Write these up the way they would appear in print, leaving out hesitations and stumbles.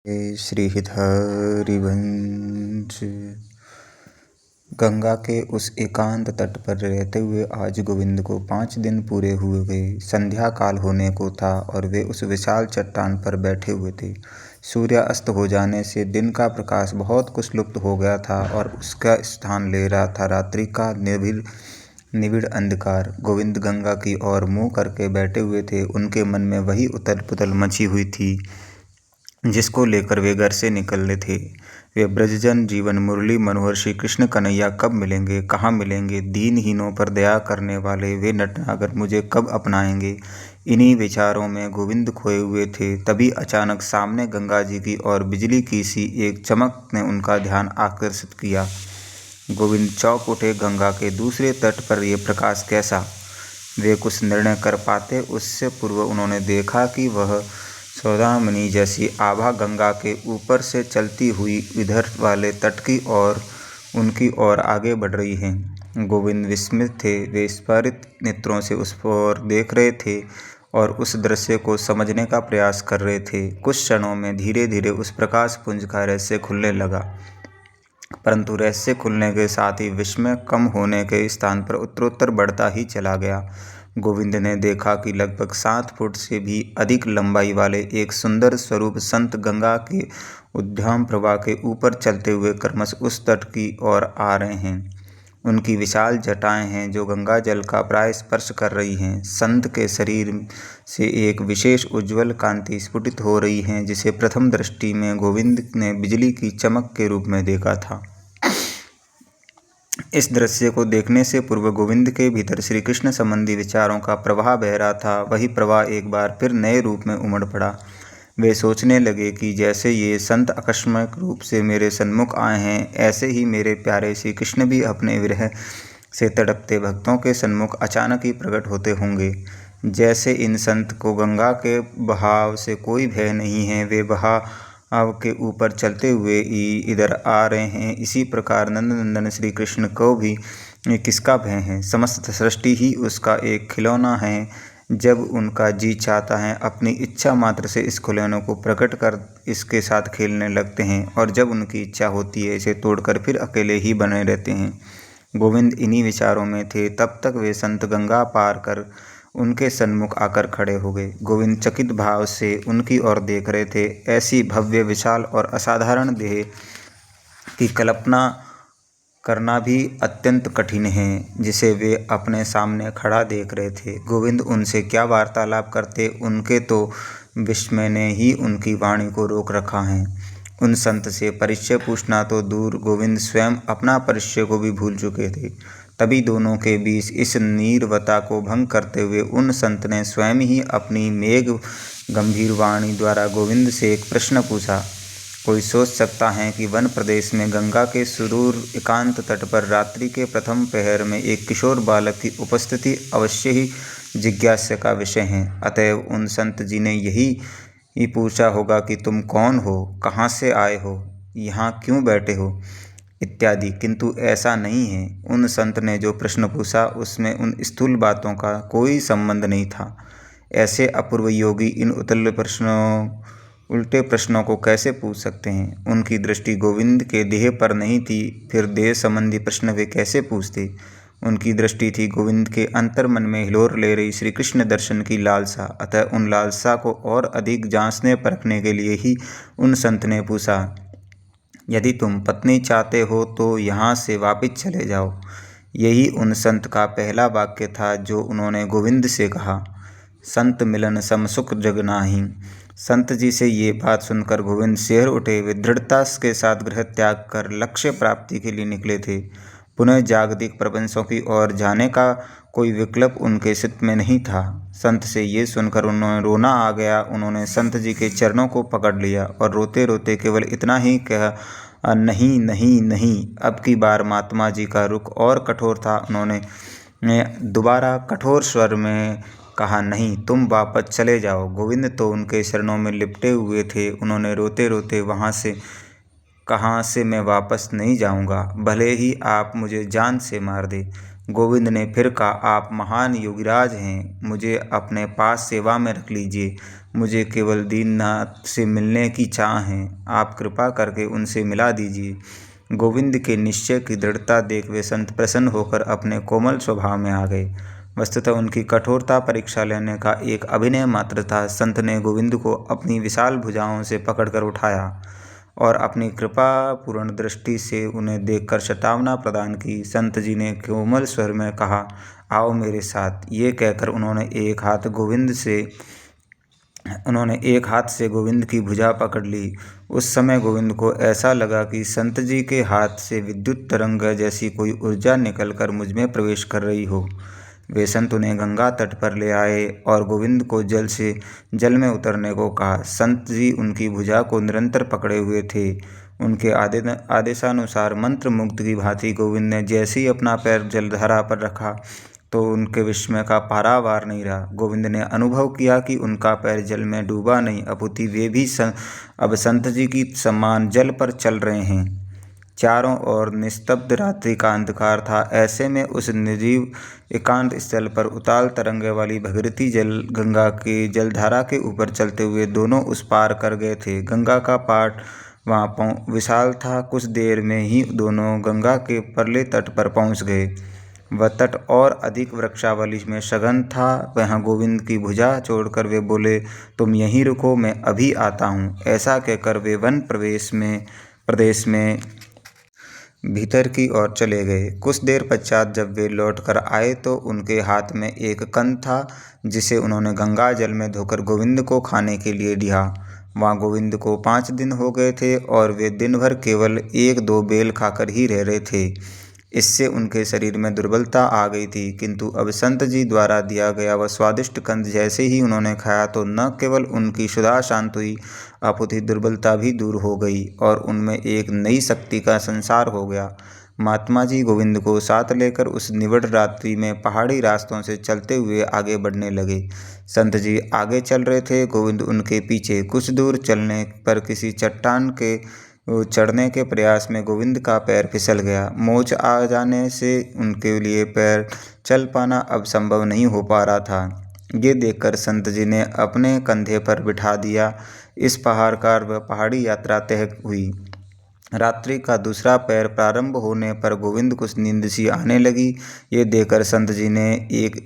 श्री हरिवंश। गंगा के उस एकांत तट पर रहते हुए आज गोविंद को 5 दिन पूरे हुए गए। संध्या काल होने को था और वे उस विशाल चट्टान पर बैठे हुए थे। सूर्य अस्त हो जाने से दिन का प्रकाश बहुत कुछ लुप्त हो गया था और उसका स्थान ले रहा था रात्रि का निबिड़ अंधकार। गोविंद गंगा की ओर मुँह करके बैठे हुए थे। उनके मन में वही उथल पुथल मची हुई थी जिसको लेकर वे घर से निकले थे। वे ब्रजजन जीवन मुरली मनोहर श्री कृष्ण कन्हैया कब मिलेंगे, कहाँ मिलेंगे? दीनहीनों पर दया करने वाले वे नटनागर मुझे कब अपनाएंगे? इन्हीं विचारों में गोविंद खोए हुए थे। तभी अचानक सामने गंगा जी की ओर बिजली की सी एक चमक ने उनका ध्यान आकर्षित किया। गोविंद चौंक उठे। गंगा के दूसरे तट पर यह प्रकाश कैसा? वे कुछ निर्णय कर पाते उससे पूर्व उन्होंने देखा कि वह सौदामिनी जैसी आभा गंगा के ऊपर से चलती हुई इधर वाले तट की ओर उनकी ओर आगे बढ़ रही है। गोविंद विस्मित थे। वे स्फारित नेत्रों से उस ओर देख रहे थे और उस दृश्य को समझने का प्रयास कर रहे थे। कुछ क्षणों में धीरे धीरे उस प्रकाश पुंज का रहस्य खुलने लगा, परंतु रहस्य खुलने के साथ ही विस्मय कम होने के स्थान पर उत्तरोत्तर बढ़ता ही चला गया। गोविंद ने देखा कि लगभग 7 फुट से भी अधिक लंबाई वाले एक सुंदर स्वरूप संत गंगा के उद्दाम प्रवाह के ऊपर चलते हुए क्रमश उस तट की ओर आ रहे हैं। उनकी विशाल जटाएं हैं जो गंगा जल का प्राय स्पर्श कर रही हैं। संत के शरीर से एक विशेष उज्ज्वल कांति स्फुटित हो रही है जिसे प्रथम दृष्टि में गोविंद ने बिजली की चमक के रूप में देखा था। इस दृश्य को देखने से पूर्व गोविंद के भीतर श्री कृष्ण संबंधी विचारों का प्रवाह बह रहा था। वही प्रवाह एक बार फिर नए रूप में उमड़ पड़ा। वे सोचने लगे कि जैसे ये संत आकस्मिक रूप से मेरे सन्मुख आए हैं, ऐसे ही मेरे प्यारे श्री कृष्ण भी अपने विरह से तड़पते भक्तों के सन्मुख अचानक ही प्रकट होते होंगे। जैसे इन संत को गंगा के बहाव से कोई भय नहीं है, वे बहाव के ऊपर चलते हुए ही इधर आ रहे हैं, इसी प्रकार नंदनंदन श्री कृष्ण को भी किसका भय है? समस्त सृष्टि ही उसका एक खिलौना है। जब उनका जी चाहता है अपनी इच्छा मात्र से इस खिलौने को प्रकट कर इसके साथ खेलने लगते हैं और जब उनकी इच्छा होती है इसे तोड़कर फिर अकेले ही बने रहते हैं। गोविंद इन्हीं विचारों में थे। तब तक वे संत गंगा पार कर उनके सन्मुख आकर खड़े हो गए। गोविंद चकित भाव से उनकी ओर देख रहे थे। ऐसी भव्य, विशाल और असाधारण देह की कल्पना करना भी अत्यंत कठिन है जिसे वे अपने सामने खड़ा देख रहे थे। गोविंद उनसे क्या वार्तालाप करते, उनके तो विस्मय ने ही उनकी वाणी को रोक रखा है। उन संत से परिचय पूछना तो दूर, गोविंद स्वयं अपना परिचय को भी भूल चुके थे। तभी दोनों के बीच इस नीरवता को भंग करते हुए उन संत ने स्वयं ही अपनी मेघ गंभीर वाणी द्वारा गोविंद से एक प्रश्न पूछा। कोई सोच सकता है कि वन प्रदेश में गंगा के सुदूर एकांत तट पर रात्रि के प्रथम पहर में एक किशोर बालक की उपस्थिति अवश्य ही जिज्ञासा का विषय है। अतएव उन संत जी ने यही पूछा होगा कि तुम कौन हो, कहाँ से आए हो, यहाँ क्यों बैठे हो इत्यादि। किंतु ऐसा नहीं है। उन संत ने जो प्रश्न पूछा उसमें उन स्थूल बातों का कोई संबंध नहीं था। ऐसे अपूर्व योगी इन उल्टे प्रश्नों को कैसे पूछ सकते हैं? उनकी दृष्टि गोविंद के देह पर नहीं थी, फिर देह संबंधी प्रश्न वे कैसे पूछते? उनकी दृष्टि थी गोविंद के अंतर्मन में हिलोर ले रही श्री कृष्ण दर्शन की लालसा। अतः उन लालसा को और अधिक जांचने परखने के लिए ही उन संत ने पूछा, यदि तुम पत्नी चाहते हो तो यहाँ से वापिस चले जाओ। यही उन संत का पहला वाक्य था जो उन्होंने गोविंद से कहा। संत मिलन सम सुख जग नाहीं। संत जी से ये बात सुनकर गोविंद सिहर उठे। वे दृढ़ता के साथ गृह त्याग कर लक्ष्य प्राप्ति के लिए निकले थे। पुनः जागतिक प्रपंचों की ओर जाने का कोई विकल्प उनके चित्त में नहीं था। संत से ये सुनकर उन्हें रोना आ गया। उन्होंने संत जी के चरणों को पकड़ लिया और रोते रोते केवल इतना ही कहा, नहीं नहीं नहीं। अब की बार महात्मा जी का रुख और कठोर था। उन्होंने दोबारा कठोर स्वर में कहा, नहीं, तुम वापस चले जाओ। गोविंद तो उनके चरणों में लिपटे हुए थे। उन्होंने रोते रोते कहाँ से मैं वापस नहीं जाऊंगा, भले ही आप मुझे जान से मार दे। गोविंद ने फिर कहा, आप महान योगीराज हैं, मुझे अपने पास सेवा में रख लीजिए। मुझे केवल दीननाथ से मिलने की चाह है, आप कृपा करके उनसे मिला दीजिए। गोविंद के निश्चय की दृढ़ता देख वे संत प्रसन्न होकर अपने कोमल स्वभाव में आ गए। वस्तुतः उनकी कठोरता परीक्षा लेने का एक अभिनय मात्र था। संत ने गोविंद को अपनी विशाल भुजाओं से पकड़कर उठाया और अपनी कृपा पूर्ण दृष्टि से उन्हें देखकर चेतावना प्रदान की। संत जी ने कोमल स्वर में कहा, आओ मेरे साथ। ये कहकर उन्होंने एक हाथ से गोविंद की भुजा पकड़ ली। उस समय गोविंद को ऐसा लगा कि संत जी के हाथ से विद्युत तरंग जैसी कोई ऊर्जा निकलकर मुझ में प्रवेश कर रही हो। वे संत उन्हें गंगा तट पर ले आए और गोविंद को जल में उतरने को कहा। संत जी उनकी भुजा को निरंतर पकड़े हुए थे। उनके आदेशानुसार मंत्र मुग्ध की भांति गोविंद ने जैसे ही अपना पैर जलधारा पर रखा तो उनके विस्मय का पारावार नहीं रहा। गोविंद ने अनुभव किया कि उनका पैर जल में डूबा नहीं, अपितु वे भी अब संत जी की समान जल पर चल रहे हैं। चारों ओर निस्तब्ध रात्रि का अंधकार था। ऐसे में उस निर्जीव एकांत स्थल पर उताल तरंगे वाली भगीरथी गंगा के जलधारा के ऊपर चलते हुए दोनों उस पार कर गए थे। गंगा का पाट वहाँ विशाल था। कुछ देर में ही दोनों गंगा के परले तट पर पहुँच गए। वह तट और अधिक वृक्षावली में सघन था। वहाँ गोविंद की भुजा छोड़कर वे बोले, तुम यहीं रुको, मैं अभी आता हूँ। ऐसा कहकर वे वन प्रदेश में भीतर की ओर चले गए। कुछ देर पश्चात जब वे लौट कर आए तो उनके हाथ में एक कंद था, जिसे उन्होंने गंगा जल में धोकर गोविंद को खाने के लिए दिया। वहाँ गोविंद को 5 दिन हो गए थे और वे दिन भर केवल 1-2 बेल खाकर ही रह रहे थे। इससे उनके शरीर में दुर्बलता आ गई थी, किंतु अब संत जी द्वारा दिया गया वह स्वादिष्ट कंद जैसे ही उन्होंने खाया तो न केवल उनकी क्षुधा शांत हुई, अपितु दुर्बलता भी दूर हो गई और उनमें एक नई शक्ति का संचार हो गया। महात्मा जी गोविंद को साथ लेकर उस निविड़ रात्रि में पहाड़ी रास्तों से चलते हुए आगे बढ़ने लगे। संत जी आगे चल रहे थे, गोविंद उनके पीछे। कुछ दूर चलने पर किसी चट्टान के चढ़ने के प्रयास में गोविंद का पैर फिसल गया। मोच आ जाने से उनके लिए पैर चल पाना अब संभव नहीं हो पा रहा था। ये देखकर संत जी ने अपने कंधे पर बिठा दिया। इस पहाड़ी यात्रा तय हुई। रात्रि का दूसरा पैर प्रारंभ होने पर गोविंद कुछ नींद सी आने लगी। ये देखकर संत जी ने एक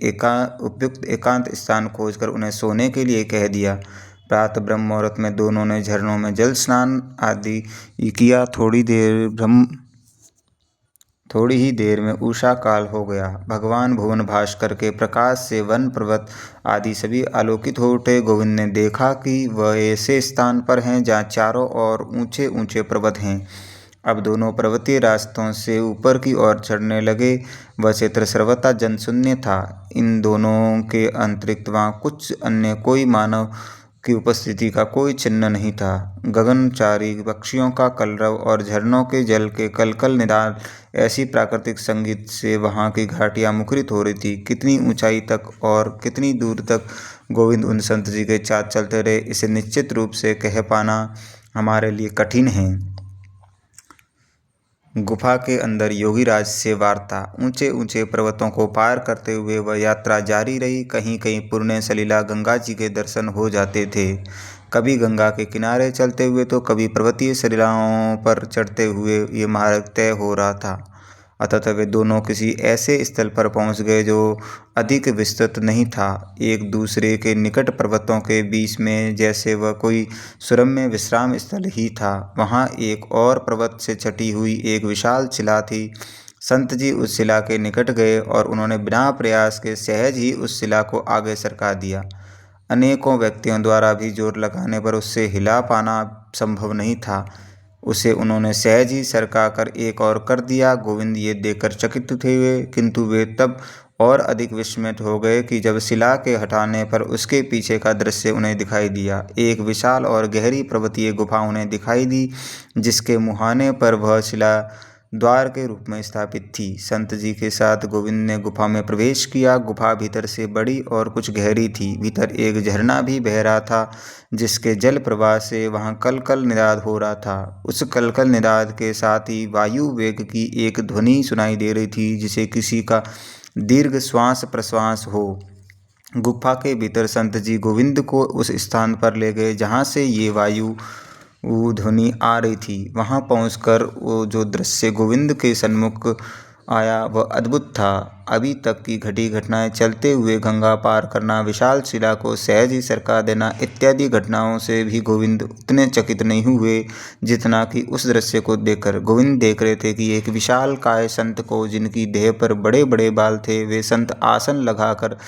उपयुक्त एकांत स्थान खोजकर उन्हें सोने के लिए कह दिया। प्रातः ब्रह्म मुहूर्त में दोनों ने झरनों में जल स्नान आदि किया। थोड़ी ही देर में उषा काल हो गया। भगवान भुवन भास्कर के प्रकाश से वन पर्वत आदि सभी आलोकित हो उठे। गोविंद ने देखा कि वह ऐसे स्थान पर हैं जहाँ चारों ओर ऊंचे ऊंचे पर्वत हैं। अब दोनों पर्वतीय रास्तों से ऊपर की ओर चढ़ने लगे। वह क्षेत्र सर्वथा जनशून्य था। इन दोनों के अतिरिक्त वहाँ कुछ अन्य कोई मानव की उपस्थिति का कोई चिन्ह नहीं था। गगनचारी पक्षियों का कलरव और झरनों के जल के कलकल निनाद ऐसी प्राकृतिक संगीत से वहाँ की घाटियाँ मुखरित हो रही थी। कितनी ऊंचाई तक और कितनी दूर तक गोविंद उन संत जी के साथ चलते रहे, इसे निश्चित रूप से कह पाना हमारे लिए कठिन है। गुफा के अंदर योगीराज से वार्ता। ऊंचे ऊंचे पर्वतों को पार करते हुए वह यात्रा जारी रही। कहीं कहीं पुण्य सलीला गंगा जी के दर्शन हो जाते थे। कभी गंगा के किनारे चलते हुए तो कभी पर्वतीय सलीलाओं पर चढ़ते हुए ये मार्ग तय हो रहा था। अतः वे दोनों किसी ऐसे स्थल पर पहुंच गए जो अधिक विस्तृत नहीं था। एक दूसरे के निकट पर्वतों के बीच में जैसे वह कोई सुरम्य विश्राम स्थल ही था। वहाँ एक और पर्वत से छटी हुई एक विशाल शिला थी। संत जी उस शिला के निकट गए और उन्होंने बिना प्रयास के सहज ही उस शिला को आगे सरका दिया। अनेकों व्यक्तियों द्वारा भी जोर लगाने पर उससे हिला पाना संभव नहीं था। उसे उन्होंने सहज ही सरका कर एक और कर दिया। गोविंद ये देखकर चकित हुए, किंतु वे तब और अधिक विस्मित हो गए कि जब शिला के हटाने पर उसके पीछे का दृश्य उन्हें दिखाई दिया। एक विशाल और गहरी पर्वतीय गुफा उन्हें दिखाई दी, जिसके मुहाने पर वह शिला द्वार के रूप में स्थापित थी। संत जी के साथ गोविंद ने गुफा में प्रवेश किया। गुफा भीतर से बड़ी और कुछ गहरी थी। भीतर एक झरना भी बह रहा था, जिसके जल प्रवाह से वहाँ कलकल निनाद हो रहा था। उस कलकल निनाद के साथ ही वायु वेग की एक ध्वनि सुनाई दे रही थी, जिसे किसी का दीर्घ श्वास प्रश्वास हो। गुफा के भीतर संत जी गोविंद को उस स्थान पर ले गए जहाँ से ये वायु ध्वनि आ रही थी। वहाँ पहुँचकर वो जो दृश्य गोविंद के सन्मुख आया वह अद्भुत था। अभी तक की घटी घटनाएं, चलते हुए गंगा पार करना, विशाल शिला को सहज ही सरका देना इत्यादि घटनाओं से भी गोविंद उतने चकित नहीं हुए जितना कि उस दृश्य को देखकर। गोविंद देख रहे थे कि एक विशाल काय संत को, जिनकी देह पर बड़े बड़े बाल थे, वे संत आसन लगाकर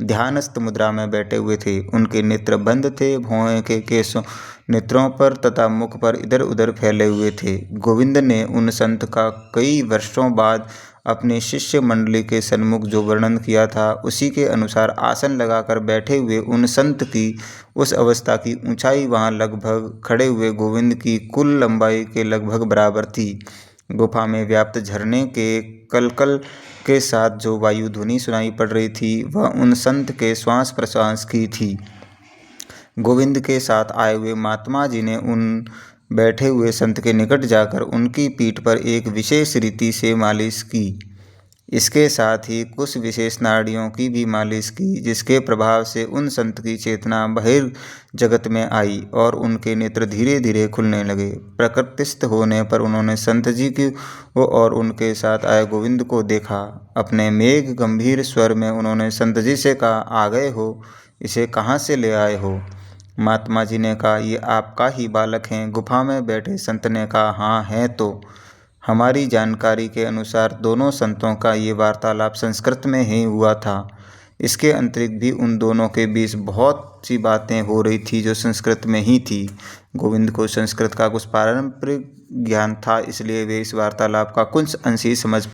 ध्यानस्थ मुद्रा में बैठे हुए थे। उनके नेत्र बंद थे, भौहें के केशों नेत्रों पर तथा मुख पर इधर उधर फैले हुए थे। गोविंद ने उन संत का कई वर्षों बाद अपने शिष्य मंडली के सन्मुख जो वर्णन किया था, उसी के अनुसार आसन लगाकर बैठे हुए उन संत की उस अवस्था की ऊंचाई वहां लगभग खड़े हुए गोविंद की कुल लंबाई के लगभग बराबर थी। गुफा में व्याप्त झरने के कलकल के साथ जो वायु ध्वनि सुनाई पड़ रही थी, वह उन संत के श्वास प्रश्वास की थी। गोविंद के साथ आए हुए महात्मा जी ने उन बैठे हुए संत के निकट जाकर उनकी पीठ पर एक विशेष रीति से मालिश की। इसके साथ ही कुछ विशेष नाड़ियों की भी मालिश की, जिसके प्रभाव से उन संत की चेतना बहिर्जगत में आई और उनके नेत्र धीरे धीरे खुलने लगे। प्रकृतिस्थ होने पर उन्होंने संत जी को और उनके साथ आए गोविंद को देखा। अपने मेघ गंभीर स्वर में उन्होंने संत जी से कहा, आ गए हो, इसे कहाँ से ले आए हो? महात्मा जी ने कहा, ये आपका ही बालक हैं। गुफा में बैठे संत ने कहा, हाँ हैं तो। हमारी जानकारी के अनुसार दोनों संतों का ये वार्तालाप संस्कृत में ही हुआ था। इसके अतिरिक्त भी उन दोनों के बीच बहुत सी बातें हो रही थी जो संस्कृत में ही थी। गोविंद को संस्कृत का कुछ पारंपरिक ज्ञान था, इसलिए वे इस वार्तालाप का कुछ अंश ही समझ